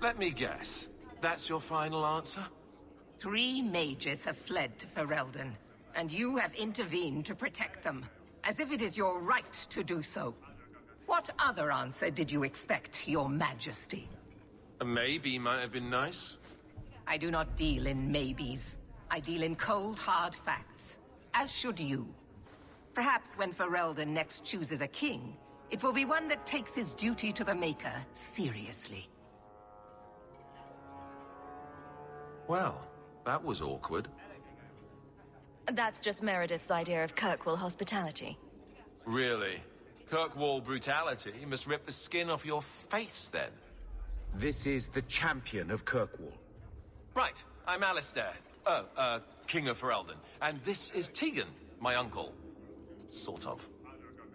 Let me guess. That's your final answer? 3 mages have fled to Ferelden, and you have intervened to protect them, as if it is your right to do so. What other answer did you expect, your majesty? A maybe might have been nice. I do not deal in maybes. I deal in cold, hard facts. As should you. Perhaps when Ferelden next chooses a king, it will be one that takes his duty to the Maker seriously. Well, that was awkward. That's just Meredith's idea of Kirkwall hospitality. Really? Kirkwall brutality must rip the skin off your face, then. This is the champion of Kirkwall. Right, I'm Alistair. King of Ferelden. And this is Tegan, my uncle. Sort of.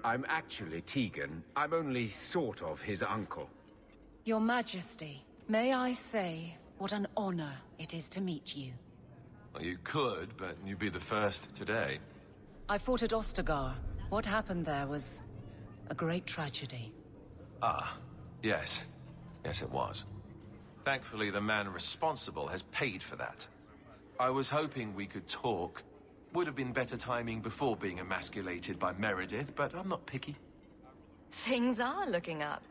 I'm actually Tegan. I'm only sort of his uncle. Your Majesty, may I say what an honor it is to meet you. Well, you could, but you'd be the first today. I fought at Ostagar. What happened there was a great tragedy. Ah, yes. Yes, it was. Thankfully, the man responsible has paid for that. I was hoping we could talk. Would have been better timing before being emasculated by Meredith, but I'm not picky. Things are looking up.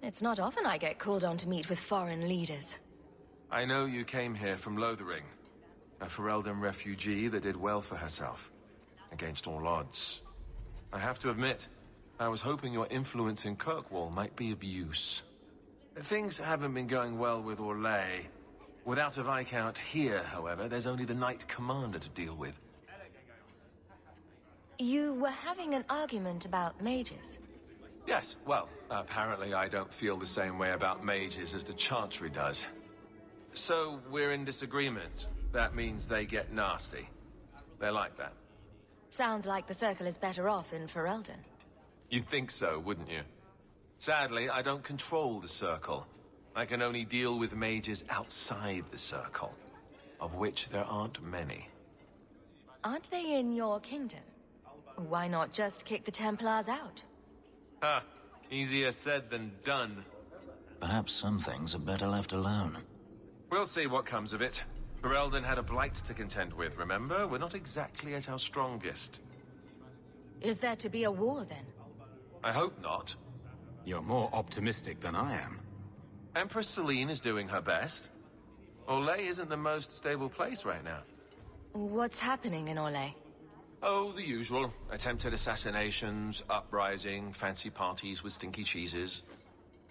It's not often I get called on to meet with foreign leaders. I know you came here from Lothering, a Ferelden refugee that did well for herself, against all odds. I have to admit, I was hoping your influence in Kirkwall might be of use. Things haven't been going well with Orlais. Without a Viscount here, however, there's only the Knight Commander to deal with. You were having an argument about mages. Yes, well, apparently I don't feel the same way about mages as the Chantry does. So, we're in disagreement. That means they get nasty. They're like that. Sounds like the Circle is better off in Ferelden. You'd think so, wouldn't you? Sadly, I don't control the Circle. I can only deal with mages outside the Circle, of which there aren't many. Aren't they in your kingdom? Why not just kick the Templars out? Ha! Easier said than done. Perhaps some things are better left alone. We'll see what comes of it. Ferelden had a blight to contend with, remember? We're not exactly at our strongest. Is there to be a war, then? I hope not. You're more optimistic than I am. Empress Celine is doing her best. Orlais isn't the most stable place right now. What's happening in Orlais? Oh, the usual. Attempted assassinations, uprising, fancy parties with stinky cheeses.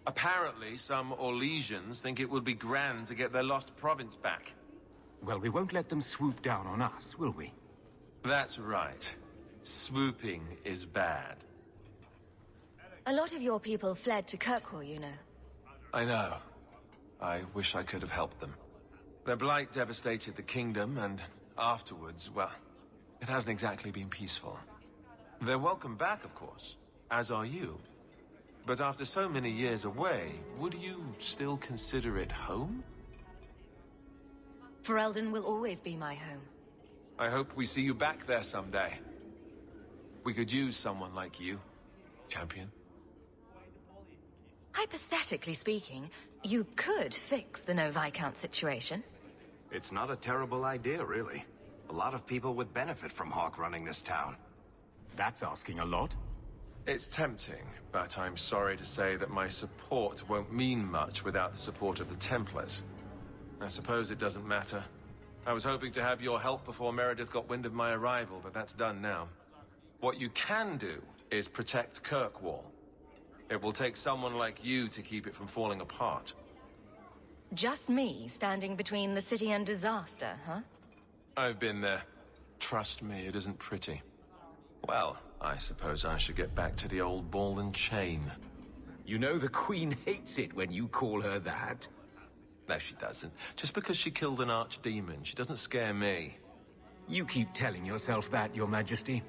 Apparently, some Orlesians think it would be grand to get their lost province back. Well, we won't let them swoop down on us, will we? That's right. Swooping is bad. A lot of your people fled to Kirkwall, you know. I know. I wish I could have helped them. Their blight devastated the kingdom, and afterwards, well, it hasn't exactly been peaceful. They're welcome back, of course, as are you. But after so many years away, would you still consider it home? Ferelden will always be my home. I hope we see you back there someday. We could use someone like you, champion. Hypothetically speaking, you could fix the no Viscount situation. It's not a terrible idea, really. A lot of people would benefit from Hawk running this town. That's asking a lot. It's tempting, but I'm sorry to say that my support won't mean much without the support of the Templars. I suppose it doesn't matter. I was hoping to have your help before Meredith got wind of my arrival, but that's done now. What you can do is protect Kirkwall. It will take someone like you to keep it from falling apart. Just me standing between the city and disaster, huh? I've been there. Trust me, it isn't pretty. Well, I suppose I should get back to the old ball and chain. You know the Queen hates it when you call her that. No, she doesn't. Just because she killed an archdemon, she doesn't scare me. You keep telling yourself that, Your Majesty.